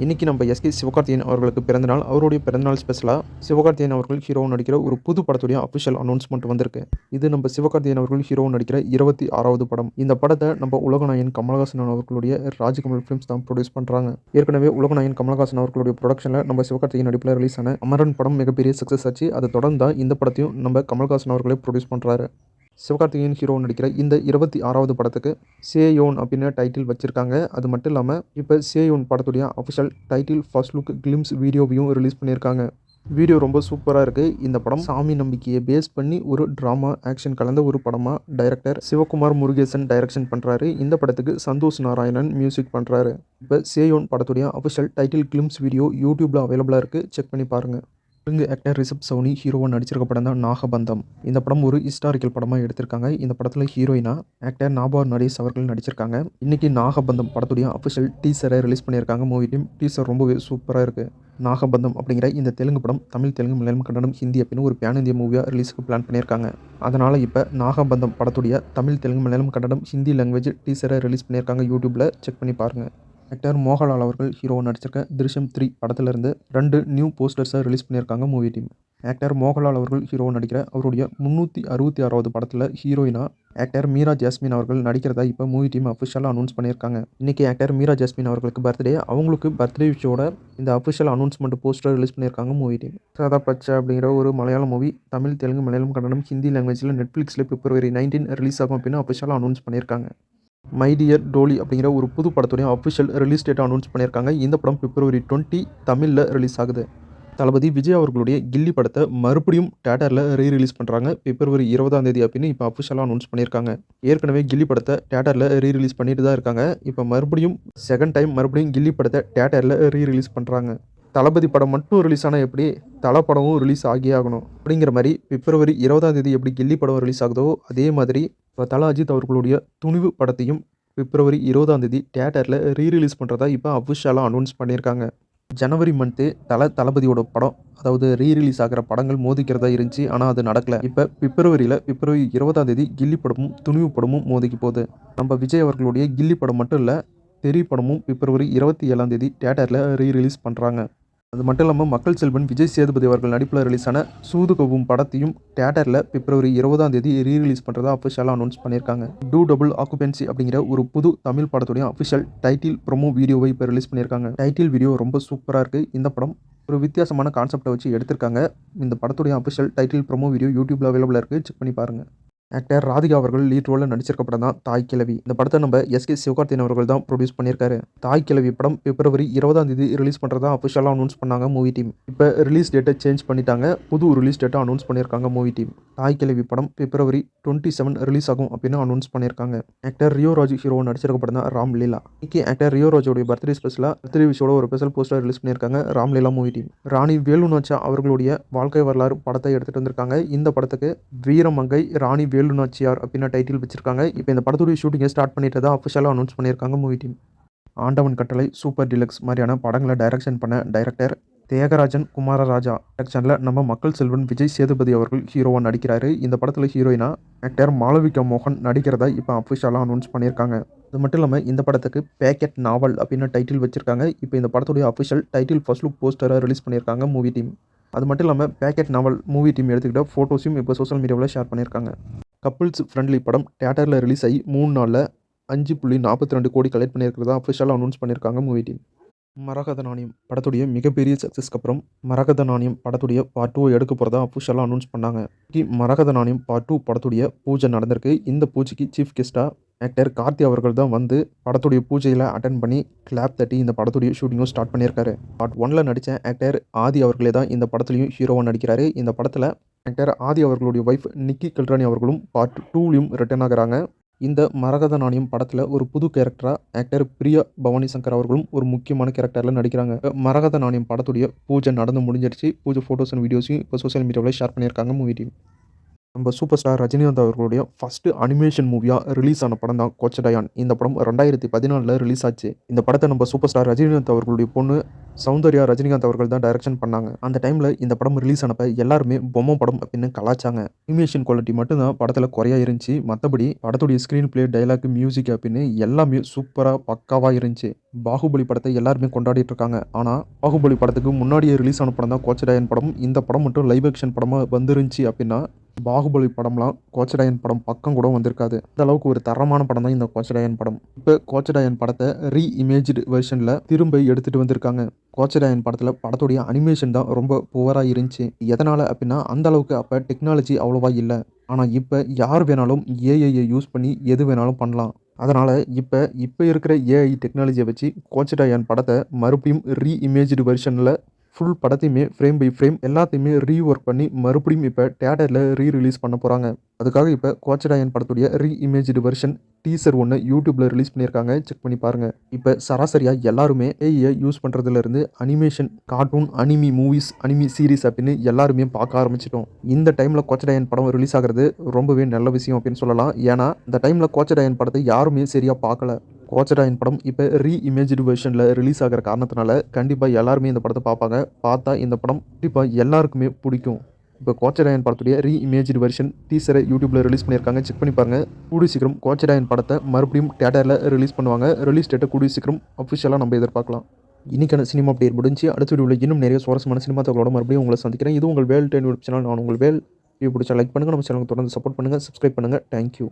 இன்னைக்கு நம்ம எஸ்கே சிவகார்த்திகேயன் அவர்களுக்கு பிறந்தநாள். அவருடைய பிறந்தநாள் ஸ்பெஷலா சிவகார்த்திகேயன் அவர்கள் ஹீரோவா நடிக்கிற ஒரு புது படத்துடைய அஃபிஷியல் அனௌன்ஸ்மெண்ட் வந்திருக்கு. இது நம்ம சிவகார்த்திகேயன் அவர்கள் ஹீரோவா நடிக்கிற 26வது படம். இந்த படத்தை நம்ம உலகநாயகன் கமலஹாசன் அவர்களுடைய ராஜ்கமல் ஃபிலிம்ஸ் தான் ப்ரொடியூஸ் பண்றாங்க. ஏற்கனவே உலகநாயகன் கமலஹாசன் அவர்களுடைய ப்ரொடக்ஷன்ல நம்ம சிவகார்த்திகேயன் நடிப்பில் ரிலீஸ் ஆன அமரன் படம் மிகப்பெரிய சக்சஸ் ஆச்சு. அதை தொடர்ந்து தான் இந்த படத்தையும் நம்ம கமலஹாசன் அவர்களே ப்ரொடியூஸ் பண்றாரு. சிவகார்த்திகேயன் ஹீரோ நடிக்கிற இந்த 26வது படத்துக்கு சேயோன் அப்படின்னு டைட்டில் வச்சிருக்காங்க. அது மட்டும் இல்லாமல் இப்போ சேயோன் படத்துடைய official title first look glimpse வீடியோவையும் ரிலீஸ் பண்ணியிருக்காங்க. வீடியோ ரொம்ப சூப்பராக இருக்குது. இந்த படம் சாமி நம்பிக்கையை பேஸ் பண்ணி ஒரு ட்ராமா ஆக்ஷன் கலந்த ஒரு படமாக டைரக்டர் சிவகுமார் முருகேசன் டைரக்ஷன் பண்ணுறாரு. இந்த படத்துக்கு சந்தோஷ் நாராயணன் மியூசிக் பண்ணுறாரு. இப்போ சேயோன் படத்துடைய அஃபிஷியல் டைட்டில் கிளிம்ஸ் வீடியோ யூடியூப்பில் அவைலபிளாக இருக்குது. செக் பண்ணி பாருங்கள். தெலுங்கு ஆக்டர் ரிஷப் சவுனி ஹீரோவாக நடிச்சிருக்க படம் தான் நாகபந்தம். இந்த படம் ஒரு ஹிஸ்டாரிக்கல் படமாக எடுத்திருக்காங்க. இந்த படத்தில் ஹீரோயினா ஆக்டர் நாபார் நரேஷ் அவர்கள் நடிச்சிருக்காங்க. இன்னைக்கு நாகபந்தம் படத்துடைய அஃபிஷியல் டீசரை ரிலீஸ் பண்ணியிருக்காங்க. மூவி டீம் டீசர் ரொம்பவே சூப்பராக இருக்குது. நாகபந்தம் அப்படிங்கிற இந்த தெலுங்கு படம் தமிழ், தெலுங்கு, மலையாளம், கன்னடம், ஹிந்தி அப்படின்னு ஒரு பேன் இந்திய மூவியாக ரிலீஸுக்கு பிளான் பண்ணியிருக்காங்க. அதனால் இப்போ நாகபந்தம் படத்துடைய தமிழ், தெலுங்கு, மலையாளம், கன்னடம், ஹிந்தி லாங்குவேஜ் டீசரை ரிலீஸ் பண்ணியிருக்காங்க. யூடியூப்பில் செக் பண்ணி பாருங்கள். ஆக்டர் மோகன்லால் அவர்கள் ஹீரோவாக நடிச்சிருக்க திருஷ்யம் 3 படத்திலிருந்து 2 நியூ போஸ்டர்ஸை ரிலீஸ் பண்ணியிருக்காங்க மூவி டீம். ஆக்டர் மோகன்லால் அவர்கள் ஹீரோவாக நடிக்கிற அவருடைய 366வது படத்தில் ஹீரோயினா ஆக்டர் மீரா ஜாஸ்மின் அவர்கள் நடிக்கிறதா இப்போ மூவி டீம் அஃபிஷியலாக அனௌன்ஸ் பண்ணியிருக்காங்க. இன்றைக்கி ஆக்டர் மீரா ஜாஸ்மின் அவர்களுக்கு பர்த்டே. அவங்களுக்கு பர்த்டே விஷயோட இந்த அஃபிஷியல் அனௌன்ஸ்மெண்ட் போஸ்டர் ரிலீஸ் பண்ணியிருக்காங்க மூவி டீம். சாதா பச்சை அப்படிங்கிற ஒரு மலையாள மூவி தமிழ், தெலுங்கு, மலையாளம், கன்னடம், ஹிந்தி லாங்குவேஜில் நெட்ஃப்ளிக்ஸில் பிப்ரவரி 19 ரிலீஸ் ஆகும் அப்படின்னு அஃபிஷியலாக அனௌன்ஸ் பண்ணியிருக்காங்க. மை டியர் டோலி அப்படிங்கிற ஒரு புது படத்துடைய அஃபிஷியல் ரிலீஸ் டேட்டை அனௌன்ஸ் பண்ணியிருக்காங்க. இந்த படம் பிப்ரவரி 20 தமிழில் ரிலீஸ் ஆகுது. தளபதி விஜய் அவர்களுடைய கில்லி படத்தை மறுபடியும் தியேட்டரில் ரீரிலீஸ் பண்ணுறாங்க. பிப்ரவரி 20ஆம் தேதி அப்படின்னு இப்போ அஃபிஷியலாக அனௌன்ஸ் பண்ணியிருக்காங்க. ஏற்கனவே கில்லி படத்தை தியேட்டரில் ரீரிலீஸ் பண்ணிட்டு தான் இருக்காங்க. இப்போ மறுபடியும் செகண்ட் டைம் மறுபடியும் கில்லி படத்தை தியேட்டரில் ரீரிலீஸ் பண்ணுறாங்க. தளபதி படம் மட்டும் ரிலீஸ் ஆனால் எப்படி தலை படமும் ரிலீஸ் ஆகியே ஆகணும் அப்படிங்கிற மாதிரி பிப்ரவரி 20ஆம் தேதி எப்படி கில்லி படம் ரிலீஸ் ஆகுதோ அதே மாதிரி இப்போ தல அஜித் அவர்களுடைய துணிவு படத்தையும் பிப்ரவரி 20ஆம் தேதி தியேட்டரில் ரீரிலீஸ் பண்ணுறதா இப்போ அஃபிஷியலாக அனௌன்ஸ் பண்ணியிருக்காங்க. ஜனவரி மந்த்து தளபதியோட படம் அதாவது ரீரிலீஸ் ஆகிற படங்கள் மோதிக்கிறதா இருந்துச்சு. ஆனால் அது நடக்கலை. இப்போ பிப்ரவரி 20ஆம் தேதி கில்லி படமும் துணிவு படமும் மோதிக்க போகுது. நம்ம விஜய் அவர்களுடைய கில்லி படம் மட்டும் இல்லை தெரி படமும் பிப்ரவரி 27ஆம் தேதி தியேட்டரில் ரீரிலீஸ் பண்ணுறாங்க. அது மட்டும் இல்லாமல் மக்கள் செல்வன் விஜய் சேதுபதி அவர்கள் நடிப்பில் ரிலீஸ் ஆன சூதுகவும் படத்தையும் தியேட்டரில் பிப்ரவரி 20ஆம் தேதி ரீரிலீஸ் பண்ணுறதா அஃபிஷியலாக அனௌன்ஸ் பண்ணியிருக்காங்க. டூ டபுள் ஆக்குபென்சி அப்படிங்கிற ஒரு புது தமிழ் படத்துடைய அஃபிஷியல் டைட்டில் ப்ரோமோ வீடியோவை இப்போ ரிலீஸ் பண்ணியிருக்காங்க. டைட்டில் வீடியோ ரொம்ப சூப்பராக இருக்குது. இந்த படம் ஒரு வித்தியாசமான கான்செப்டை வச்சு எடுத்திருக்காங்க. இந்த படத்துடைய அஃபிஷியல் டைட்டில் ப்ரோமோ வீடியோ யூடியூப்பில் அவைலபிளாக இருக்குது. செக் பண்ணி பாருங்கள். ஆக்டர் ராதிகா அவர்கள் லீட் ரோலில் நடிச்சிருக்க படம் தான் தாய் கிழவி. இந்த படத்தை நம்ம எஸ்கே சிவகார்த்திகேயன் அவர்கள் தான் ப்ரொடியூஸ் பண்ணியிருக்காரு. தாய் கிழவி படம் பிப்ரவரி 20ஆம் தேதி ரிலீஸ் பண்ணுறதா அஃபிஷியலாக அனௌன்ஸ் பண்ணாங்க மூவி டீம். இப்போ ரிலீஸ் டேட்டை சேஞ்ச் பண்ணிட்டாங்க. புது ரிலீஸ் டேட்டை அனௌன்ஸ் பண்ணியிருக்காங்க மூவி டீம். தாய் கிழவி படம் பிப்ரவரி 27 ரிலீஸ் ஆகும் அப்படின்னு அனௌன்ஸ் பண்ணியிருக்காங்க. ஆக்டர் ரியோ ராஜ் ஹீரோவை நடிச்சிருக்க படம் தான் ராம்லீலா. இன்னைக்கு ஆக்டர் ரியோ ராஜோடைய பர்த்டே ஸ்பெஷலாக பர்த்டே விஷயோட ஒரு ஸ்பெஷல் போஸ்டர் ரிலீஸ் பண்ணியிருக்காங்க ராம்லீலா மூவி டீம். ராணி வேலுநாச்சியா அவர்களுடைய வாழ்க்கை வரலாறு படத்தை எடுத்துகிட்டு வந்திருக்காங்க. இந்த படத்துக்கு வீரமங்கை ராணி வேலுநாச்சியார் அப்படின்னு டைட்டில் வச்சிருக்காங்க. இப்போ இந்த படத்துடைய ஷூட்டிங்கை ஸ்டார்ட் பண்ணிட்டு தான் அஃபிஷியலாக அனௌன்ஸ் பண்ணியிருக்காங்க மூவி டீம். ஆண்டவன் கட்டளை, சூப்பர் டீலக்ஸ் மாதிரியான படங்களை டைரக்ஷன் பண்ண டைரக்டர் தியாகராஜன் குமாரராஜா டைரக்ஷனில் நம்ம மக்கள் செல்வன் விஜய் சேதுபதி அவர்கள் ஹீரோவாக நடிக்கிறாரு. இந்த படத்தில் ஹீரோயினா ஆக்டர் மாளவிகா மோகன் நடிக்கிறதா இப்போ அஃபிஷியலாக அனௌன்ஸ் பண்ணியிருக்காங்க. அது மட்டும் இல்லாமல் இந்த படத்துக்கு பேக்கெட் நாவல் அப்படின்னு டைட்டில் வச்சிருக்காங்க. இப்போ இந்த படத்துடைய அஃபிஷியல் டைட்டில் ஃபர்ஸ்ட் லுக் போஸ்டரை ரிலீஸ் பண்ணியிருக்காங்க மூவி டீம். அது மட்டும் இல்லாமல் பேக்கெட் நாவல் மூவி டீம் எடுத்துக்கிட்ட ஃபோட்டோஸையும் இப்போ சோஷியல் மீடியாவில் ஷேர் பண்ணியிருக்காங்க. கப்புள்ஸ் ஃப்ரெண்ட்லி படம் தியேட்டரில் ரிலீஸ் ஆகி 3 நாளில் 5.42 கோடி கலெக்ட் பண்ணியிருக்கிறதா அஃபிஷியலாக அனௌன்ஸ் பண்ணியிருக்காங்க மூவி டீம். மரகத நாணயம் படத்துடைய மிகப்பெரிய சக்ஸஸ்க்கு அப்புறம் மரகத நாணயம் படத்துடைய பார்ட் 2 எடுக்க போகிறதா அஃபிஷியலாக அனௌன்ஸ் பண்ணாங்க. மரகத நாணயம் பார்ட் 2 படத்துடைய பூஜை நடந்திருக்கு. இந்த பூஜைக்கு சீஃப் கெஸ்ட்டாக ஆக்டர் கார்த்தி அவர்கள் தான் வந்து படத்துடைய பூஜையில் அட்டன் பண்ணி கிளாப் தட்டி இந்த படத்துடைய ஷூட்டிங்கும் ஸ்டார்ட் பண்ணியிருக்காரு. பார்ட் 1ல் நடித்த ஆக்டர் ஆதி அவர்களே தான் இந்த படத்துலையும் ஹீரோவாக நடிக்கிறாரு. இந்த படத்தில் ஆக்டர் ஆதி அவர்களுடைய ஒய்ஃப் நிக்கி கல்ராணி அவர்களும் பார்ட் 2லையும் ரிட்டர்ன் ஆகிறாங்க. இந்த மரகத நாணயம் படத்தில் ஒரு புது கேரக்டராக ஆக்டர் பிரியா பவானி சங்கர் அவர்களும் ஒரு முக்கியமான கேரக்டரில் நடிக்கிறாங்க. மரகத நாணயம் படத்துடைய பூஜை நடந்து முடிஞ்சிருச்சு. பூஜை ஃபோட்டோஸ் அண்ட் வீடியோஸையும் இப்போ சோஷியல் மீடியாவில் ஷேர் பண்ணியிருக்காங்க மூவி டீம். நம்ம சூப்பர் ஸ்டார் ரஜினிகாந்த் அவர்களுடைய ஃபர்ஸ்ட் அனிமேஷன் மூவியாக ரிலீஸ் ஆன படம் தான் கோச்சடையான். இந்த படம் 2014 ரிலீஸ் ஆச்சு. இந்த படத்தை நம்ம சூப்பர் ஸ்டார் ரஜினிகாந்த் அவர்களுடைய பொண்ணு சௌந்தர்யா, ரஜினிகாந்த் அவர்கள் தான் டைரக்ஷன் பண்ணாங்க. அந்த டைம்ல இந்த படம் ரிலீஸ் ஆனப்ப எல்லாருமே பொம்மை படம் அப்படின்னு கலாய்ச்சாங்க. அனிமேஷன் குவாலிட்டி மட்டும் தான் படத்துல குறையா இருந்துச்சு. மத்தபடி படத்துடைய ஸ்கிரீன் பிளே, டயலாக், மியூசிக் அப்படின்னு எல்லாமே சூப்பரா பக்காவா இருந்துச்சு. பாகுபலி படத்தை எல்லாருமே கொண்டாடிட்டு இருக்காங்க. ஆனா பாகுபலி படத்துக்கு முன்னாடியே ரிலீஸ் ஆன படம் தான் கோச்சடையான் படம். இந்த படம் மட்டும் லைவ் ஆக்ஷன் படமா வந்துருந்துச்சு அப்படின்னா பாகுபலி படம்லாம் கோச்சடையான் படம் பக்கம் கூட வந்திருக்காது. அந்த அளவுக்கு ஒரு தரமான படம் தான் இந்த கோச்சடையான் படம். இப்போ கோச்சடையான் படத்தை ரீஇமேஜ்டு வெர்ஷன்ல திரும்ப எடுத்துட்டு வந்திருக்காங்க. கோச்சடையான் படத்துல படத்துடைய அனிமேஷன் தான் ரொம்ப புவரா இருந்துச்சு. எதனால அப்படின்னா அந்த அளவுக்கு அப்ப டெக்னாலஜி அவ்வளவா இல்ல. ஆனா இப்ப யார் வேணாலும் ஏஐயை யூஸ் பண்ணி எது வேணாலும் பண்ணலாம். அதனால இப்ப இருக்கிற ஏஐ டெக்னாலஜியை வச்சு கோச்சடையான் படத்தை மறுபடியும் ரீஇமேஜ்டு வெர்ஷன்ல ஃபுல் படத்தையுமே ஃப்ரேம் பை ஃப்ரேம் எல்லாத்தையுமே ரீவொர்க் பண்ணி மறுபடியும் இப்போ தியேட்டரில் ரிலீஸ் பண்ண போகிறாங்க. அதுக்காக இப்போ கோச்சடையான் படத்துடைய ரீஇமேஜ்டு வெர்ஷன் டீசர் ஒன்று யூடியூப்ல ரிலீஸ் பண்ணியிருக்காங்க. செக் பண்ணி பாருங்க. இப்போ சராசரியாக எல்லாருமே ஏஐயை யூஸ் பண்ணுறதுலேருந்து animation, cartoon, anime movies, anime series அப்படின்னு எல்லாருமே பார்க்க ஆரம்பிச்சிட்டோம். இந்த டைமில் கோச்சடையான் படம் ரிலீஸ் ஆகிறது ரொம்பவே நல்ல விஷயம் அப்படின்னு சொல்லலாம். ஏன்னா இந்த டைமில் கோச்சடையான் படத்தை யாருமே சரியாக பார்க்கல. கோச்சடையான் படம் இப்போ ரீஇமேஜ்டு வெர்ஷனில் ரிலீஸ் ஆகிற காரணத்தினால கண்டிப்பாக எல்லாருமே இந்த படத்தை பார்ப்பாங்க. பார்த்தா இந்த படம் கண்டிப்பாக எல்லாருக்குமே பிடிக்கும். இப்போ கோச்சடையான் படத்துடைய ரீஇமேஜ்டு வெர்ஷன் டீசரை யூடியூப்ல ரிலீஸ் பண்ணியிருக்காங்க. செக் பண்ணி பாருங்க. கூடிய சீக்கிரம் கோச்சடையான் படத்தை மறுபடியும் தியேட்டரில் ரிலீஸ் பண்ணுவாங்க. ரிலீஸ் டேட்டை கூடிய சீக்கிரம் அஃபிஷியலாக நம்ம எதிர்பார்க்கலாம். இன்னைக்கான சினிமா அப்டேட் முடிஞ்சு அடுத்த வீடியோவில் இன்னும் நிறைய சுவாரஸ்யமான சினிமா தகவலோட மறுபடியும் உங்களை சந்திக்கிறேன். இது உங்கள் வேல் 10 யூடியூப் சேனல். நான் உங்கள் வேல். வீடியோ பிடிச்சா லைக் பண்ணுங்கள். நம்ம சேனலுக்கு தொடர்ந்து சப்போர்ட் பண்ணுங்கள். சப்ஸ்கிரைப் பண்ணுங்கள். தேங்க்யூ.